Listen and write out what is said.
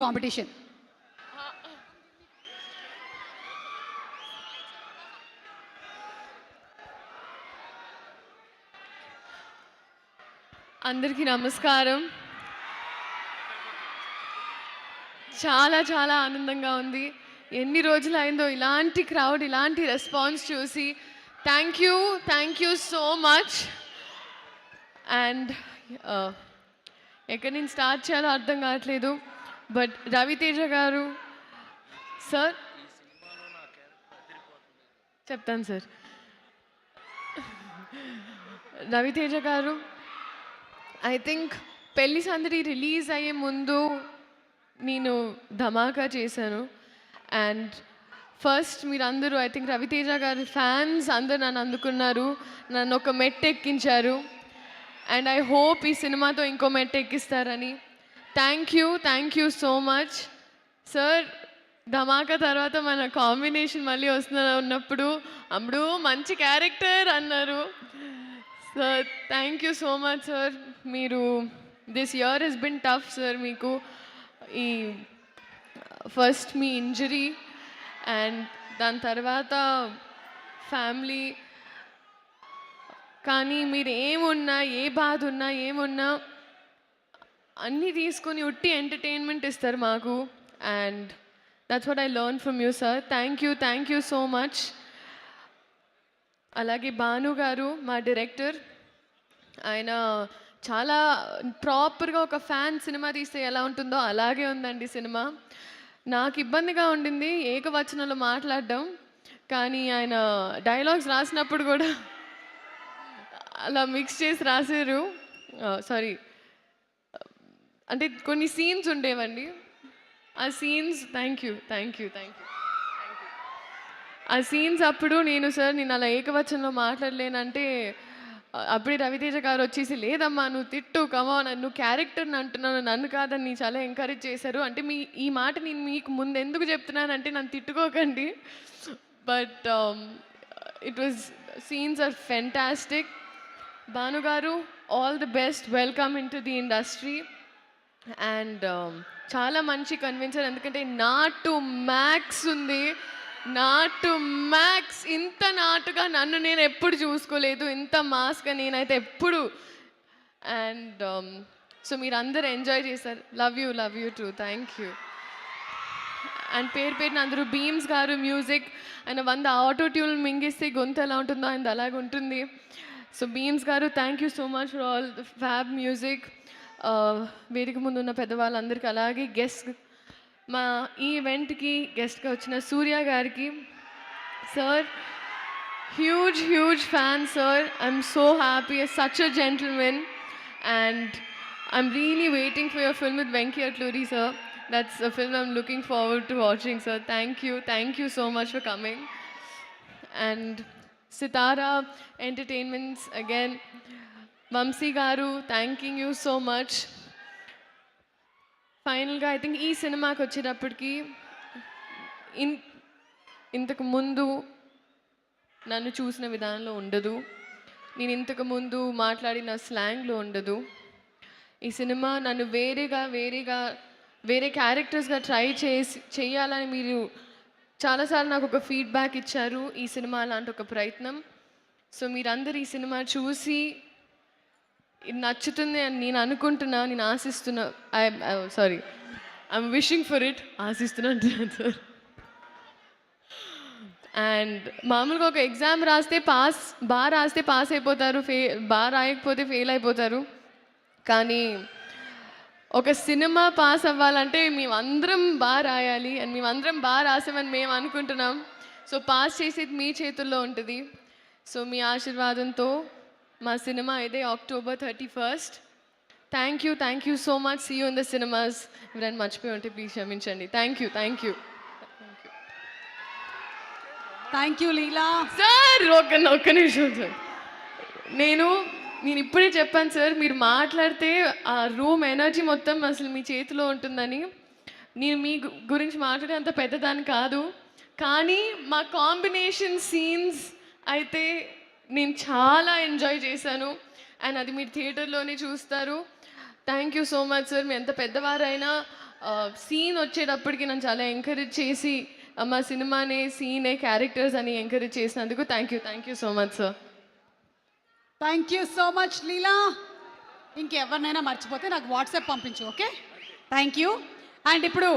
Competition. అందరికీ నమస్కారం. చాలా చాలా ఆనందంగా ఉంది. ఎన్ని రోజులైందో ఇలాంటి క్రౌడ్, ఇలాంటి రెస్పాన్స్ చూసి. Thank you so much. And ఎక్కడి నుంచి స్టార్ట్ చేయాలో అర్థం కావట్లేదు. బట్ రవితేజ గారు సార్ చెప్తాను సార్. రవితేజ గారు ఐ థింక్ పెళ్లి సందడి రిలీజ్ అయ్యే ముందు నేను ధమాకా చేశాను. అండ్ ఫస్ట్ మీరందరూ ఐ థింక్ రవితేజ గారి ఫ్యాన్స్ అందరు నన్ను అందుకున్నారు, నన్ను ఒక మెట్టు ఎక్కించారు. అండ్ ఐ హోప్ ఈ సినిమాతో ఇంకో మెట్టు ఎక్కిస్తారని. Thank you so much sir. Dhamaka తర్వాత మన కాంబినేషన్ మళ్ళీ ఉన్నప్పుడు అప్పుడు మంచి క్యారెక్టర్ అన్నారు sir. Thank you so much sir. మీరు this year has been tough sir. మీకు ఈ ఫస్ట్ మీ ఇంజరీ అండ్ దాని తర్వాత ఫ్యామిలీ, కానీ మీరు ఏమున్నా, ఏ బాధ ఉన్నా, ఏమున్నా అన్నీ తీసుకొని ఉట్టి ఎంటర్టైన్మెంట్ ఇస్తారు మాకు. And that's what I learn from you sir. Thank you so much. అలాగే భాను గారు మా డైరెక్టర్, ఆయన చాలా ప్రాపర్గా ఒక ఫ్యాన్ సినిమా తీస్తే ఎలా ఉంటుందో అలాగే ఉందండి సినిమా. నాకు ఇబ్బందిగా ఉండింది ఏకవచనంలో మాట్లాడడం, కానీ ఆయన డైలాగ్స్ రాసినప్పుడు కూడా అలా మిక్స్ చేసి రాశారు. సారీ, అంటే కొన్ని సీన్స్ ఉండేవండి, ఆ సీన్స్ థ్యాంక్ యూ ఆ సీన్స్ అప్పుడు నేను అలా ఏకవచనంలో మాట్లాడలేనంటే అప్పుడే రవితేజ గారు వచ్చేసి లేదమ్మా నువ్వు తిట్టు, కమాన్, నువ్వు క్యారెక్టర్ని అంటున్నాను, నన్ను కాదని చాలా ఎంకరేజ్ చేశారు. అంటే ఈ మాట నేను మీకు ముందు ఎందుకు చెప్తున్నానంటే నన్ను తిట్టుకోకండి. But it was scenes are fantastic. Bhanu గారు all the best, welcome into the industry. And చాలా మంచి కన్విన్సర్, ఎందుకంటే నాటు మ్యాక్స్ ఉంది, నాటు మ్యాక్స్. ఇంత నాటుగా నన్ను నేను ఎప్పుడు చూసుకోలేదు, ఇంత మాస్గా నేనైతే ఎప్పుడు. అండ్ సో మీరు అందరు ఎంజాయ్ చేశారు. Love you two. Thank you. And పేరున అందరూ బీమ్స్ గారు మ్యూజిక్, ఆయన 100 ఆటో ట్యూన్ మింగిస్తే గొంతు ఎలా ఉంటుందో ఆయన అలాగే ఉంటుంది. సో బీమ్స్ గారు thank you so much for all fab music. వేదిక ముందు ఉన్న పెద్దవాళ్ళందరికీ, అలాగే గెస్ట్ మా ఈ ఈవెంట్కి గెస్ట్గా వచ్చిన సూర్య గారికి sir, huge fan sir. I'm so happy, such a gentleman. And I'm really waiting for your film with Venky Atluri sir. That's a film I'm looking forward to watching sir. Thank you so much for coming. And Sithara entertainments again, Vamsi గారు thanking you so much. ఫైనల్గా I think ఈ సినిమాకి వచ్చేటప్పటికి ఇంతకు ముందు నన్ను చూసిన విధానంలో ఉండదు, నేను ఇంతకు ముందు మాట్లాడిన స్లాంగ్లో ఉండదు. ఈ సినిమా నన్ను వేరే క్యారెక్టర్స్గా ట్రై చేయాలని మీరు చాలాసార్లు నాకు ఒక ఫీడ్బ్యాక్ ఇచ్చారు. ఈ సినిమా అలాంటి ఒక ప్రయత్నం. సో మీరందరూ ఈ సినిమా చూసి ఇది నచ్చుతుంది అని నేను అనుకుంటున్నా, నేను ఆశిస్తున్నా. I'm wishing for it. ఆశిస్తున్నా అంటున్నాను సార్. అండ్ మామూలుగా ఒక ఎగ్జామ్ రాస్తే బాగా రాస్తే పాస్ అయిపోతారు, బాగా రాయకపోతే ఫెయిల్ అయిపోతారు. కానీ ఒక సినిమా పాస్ అవ్వాలంటే మేమందరం బాగా రాయాలి, అండ్ మేమందరం బాగా రాసామని మేము అనుకుంటున్నాం. సో పాస్ చేసేది మీ చేతుల్లో ఉంటుంది. సో మీ ఆశీర్వాదంతో మా సినిమా ఇదే October 31st. Thank you so much. See you in the cinemas. ఎవరైనా మర్చిపోయి ఉంటే ప్లీజ్ క్షమించండి. Thank you. Thank you Leela sir. ఒక్క నిమిషం సార్. నేను ఇప్పుడే చెప్పాను సార్, మీరు మాట్లాడితే ఆ రూమ్ ఎనర్జీ మొత్తం అసలు మీ చేతిలో ఉంటుందని. నేను మీ గురించి మాట్లాడే అంత పెద్దదాన్ని కాదు, కానీ మా కాంబినేషన్ సీన్స్ అయితే నేను చాలా ఎంజాయ్ చేశాను. అండ్ అది మీరు థియేటర్లోనే చూస్తారు. Thank you so much sir. మీ ఎంత పెద్దవారైనా సీన్ వచ్చేటప్పటికి నన్ను చాలా ఎంకరేజ్ చేసి మా సినిమానే సీనే క్యారెక్టర్స్ అని ఎంకరేజ్ చేసినందుకు thank you so much sir. Thank you so much Leela. ఇంకెవరినైనా మర్చిపోతే నాకు వాట్సాప్ పంపించు, ఓకే? Thank you. అండ్ ఇప్పుడు